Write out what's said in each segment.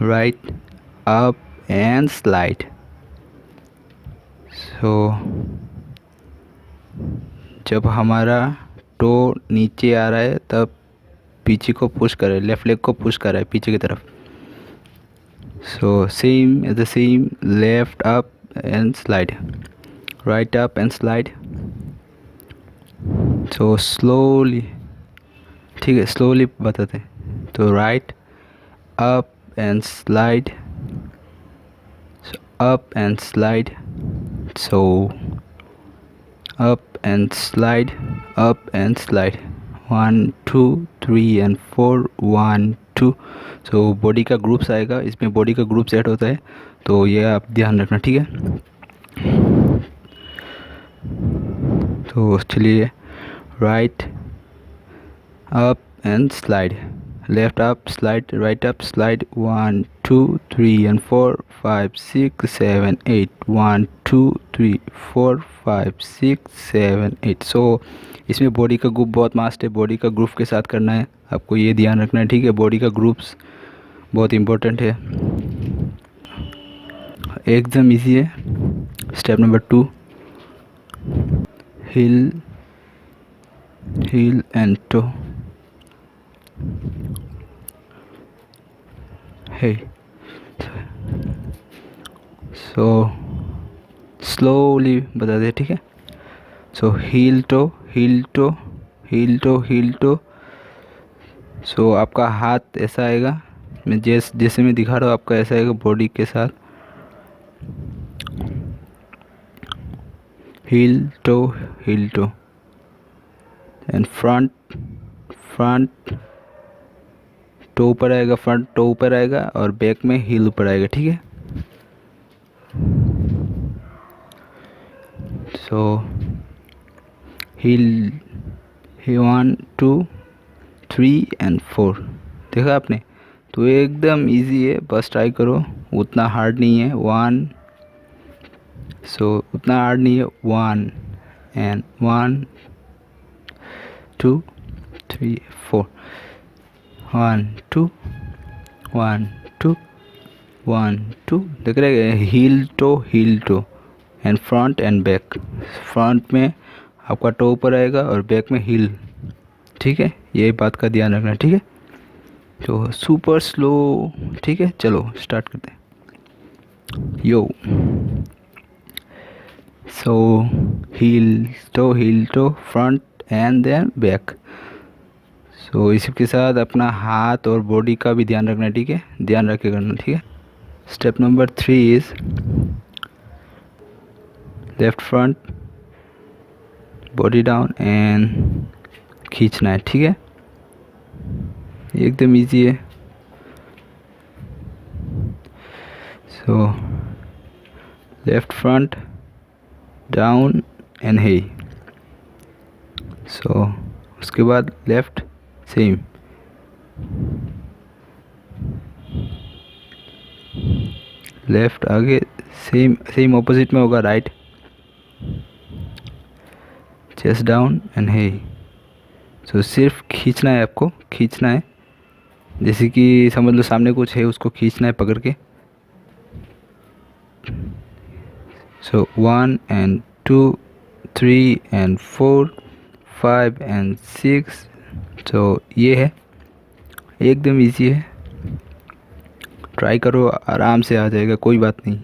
right, up and slide. So जब हमारा to नीचे आ रहा है तब पीछे को पुश कर रहा है, लेफ्ट लेग को पुश कर रहा है पीछे की तरफ. So same as the same, left up and slide, right up and slide. So slowly, ठीक है, slowly बताते हैं. तो right up and slide, so up and slide, so up and slide, up and slide, 1 2 3 and 4, 1 2. So body का groups आएगा, इसमें body का group set होता है, तो ये आप ध्यान रखना, ठीक है. तो चलिए, right up and slide, left up slide, right up slide, 1 2 3 and 4 5 6 7 8, 1 2 3 4 5 6 7 8. सो इसमें बॉडी का ग्रुप बहुत मस्त है, बॉडी का ग्रुप के साथ करना है, आपको ये ध्यान रखना है, ठीक है. बॉडी का ग्रुप्स बहुत इम्पोर्टेंट है, एकदम इजी है. Step number 2, heel and toe. Hey, so slowly बता दे, ठीक है. So heel toe, heel toe, heel toe, heel toe. So आपका हाथ ऐसा आएगा, मैं जैसे मैं दिखा रहा हूँ आपका ऐसा आएगा बॉडी के साथ. heel toe and front toe ऊपर आएगा, फ्रंट टो ऊपर आएगा और बैक में हील ऊपर आएगा, ठीक है. सो हील 1 2 3 and 4, देखा आपने. तो एकदम इजी है, बस ट्राई करो, उतना हार्ड नहीं है. 1, सो उतना हार्ड नहीं है. 1 and 1 2 3 4, 1 2 1 2 1 2. देख रहे हैं, heel toe and front and back. Front में आपका टो ऊपर आएगा और बैक में हील, ठीक है. ये बात का ध्यान रखना, ठीक है. तो सुपर स्लो, ठीक है. चलो स्टार्ट करते हैं. Yo, so heel toe front and then back. So इसके साथ अपना हाथ और बॉडी का भी ध्यान रखना, ठीक है. ध्यान रख के करना, ठीक है. Step number 3 is left front, body down and खींचना है, ठीक है. एकदम इजी है. So left front down and hey. So उसके बाद लेफ्ट सेम, लेफ्ट आगे सेम ऑपोजिट में होगा, right chest down and hey. So सिर्फ खींचना है, आपको खींचना है, जैसे कि समझ लो सामने कुछ है, उसको खींचना है पकड़ के. सो 1 and 2 3 and 4 5 and 6. तो ये है, एकदम इजी है, ट्राई करो, आराम से आ जाएगा, कोई बात नहीं.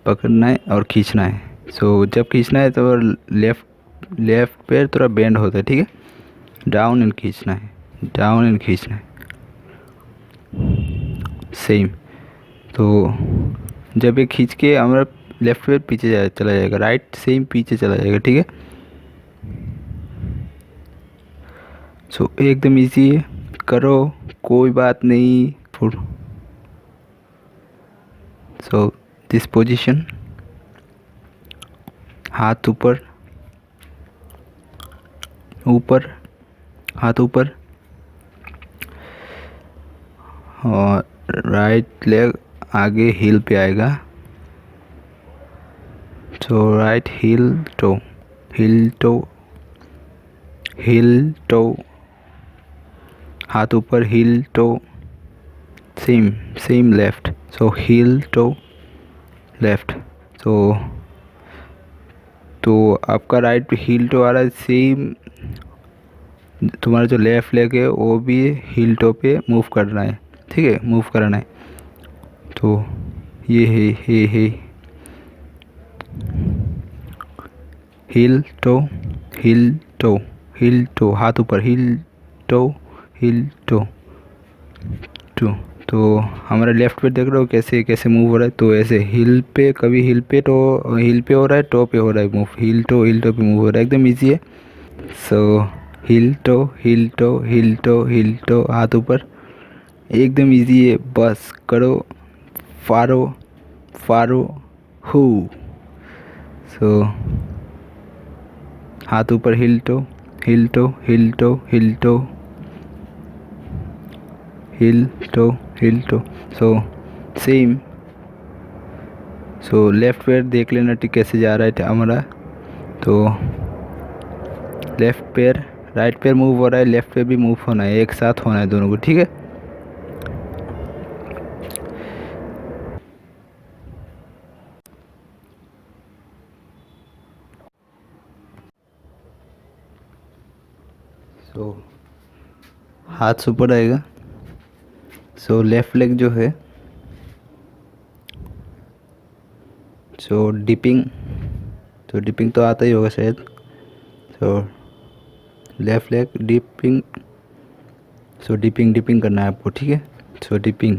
पकड़ना है और खींचना है. सो जब खींचना है तो लेफ्ट पैर थोड़ा बेंड होता है, ठीक है. डाउन एंड खींचना है, डाउन एंड खींचना है, सेम. तो जब ये खींच के हमारा लेफ्ट पैर पीछे चला जाएगा, राइट सेम पीछे चला जाएगा, ठीक है. सो एकदम इजी है, करो, कोई बात नहीं. सो दिस पोजीशन, हाथ ऊपर ऊपर, हाथ ऊपर और राइट लेग आगे हील पे आएगा. So right heel toe, heel toe, heel toe, हाथ ऊपर heel toe, same left, so heel toe left. तो आपका राइट पे हील टो आ रहा है, सेम तुम्हारा जो लेफ्ट लेग है वो भी हील टो पे मूव करना है, ठीक है, मूव करना है। तो ये है heel toe heel toe heel toe, हाथ ऊपर, heel toe heel toe two. तो हमारा लेफ्ट पे देख रहे हो कैसे कैसे मूव हो रहा है। तो ऐसे हिल पे, कभी हिल पे तो हिल पे हो रहा है, टो पे हो रहा है मूव, हिल टो पे मूव हो रहा है, एकदम इजी है। सो हिल टो हाथ ऊपर, एकदम इजी है, बस करो, फारो फारो हु। सो हाथ ऊपर, heel toe heel toe heel toe heel toe heel toe heel toe. So same, so left पैर देख लेना ठीक कैसे जा रहा है हमारा। तो लेफ्ट पैर, राइट पैर मूव हो रहा है, लेफ्ट पैर भी मूव होना है, एक साथ होना है दोनों को, ठीक है। सो हाथ ऊपर आएगा। सो लेफ्ट लेग जो है, सो डिपिंग, तो डिपिंग तो आता ही होगा शायद। सो लेफ्ट लेग डिपिंग, सो डिपिंग करना है आपको, ठीक है। सो डिपिंग,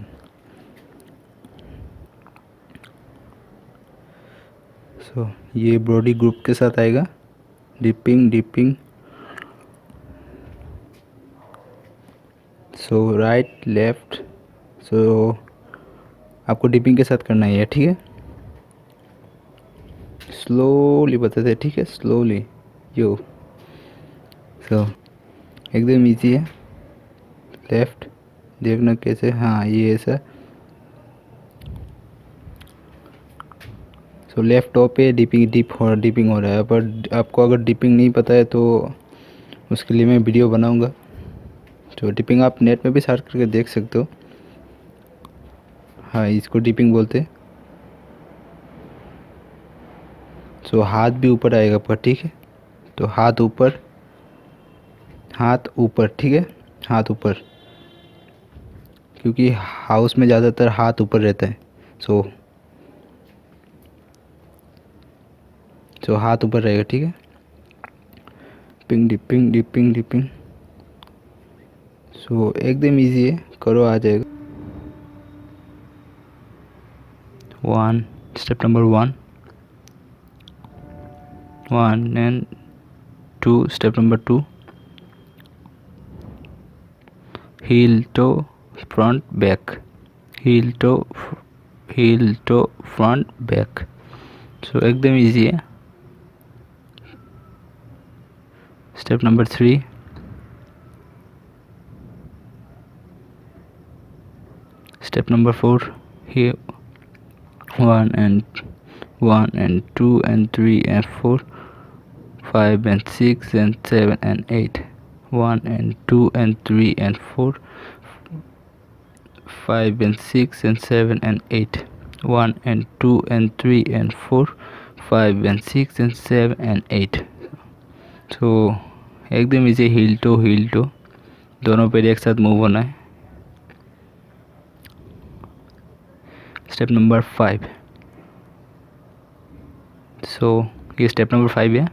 सो ये बॉडी ग्रुप के साथ आएगा, डिपिंग। सो राइट लेफ्ट, सो आपको डिपिंग के साथ करना है, ठीक है। स्लोली बताते हैं, ठीक है, स्लोली यो। सो एकदम इजी है। लेफ्ट देखना कैसे, हाँ ये ऐसा। सो लेफ्ट टॉप पे डिपिंग हो रहा है, पर आपको अगर डिपिंग नहीं पता है तो उसके लिए मैं वीडियो बनाऊंगा। तो डिपिंग आप नेट में भी सर्च करके देख सकते हो। हाँ, इसको डिपिंग बोलते हैं। सो हाथ भी ऊपर आएगा आपका, ठीक है। तो हाथ ऊपर, ठीक है, हाथ ऊपर, क्योंकि हाउस में ज़्यादातर हाथ ऊपर रहता है। सो हाथ ऊपर रहेगा, ठीक है। डिपिंग। सो एकदम इजी है, करो, आ जाएगा। Step number one and two, step number 2, heel toe front back, heel toe front back. So एकदम इजी है। Step number 3, step number 4, here 1 and 2 and 3 and 4, 5 and 6 and 7 and 8, 1 and 2 and 3 and 4, 5 and 6 and 7 and 8, 1 and 2 and 3 and 4, 5 and 6 and 7 and 8। तो एकदम इसे heal to दोनों पैर एक साथ move होना है। स्टेप नंबर 5, सो ये स्टेप नंबर 5 है।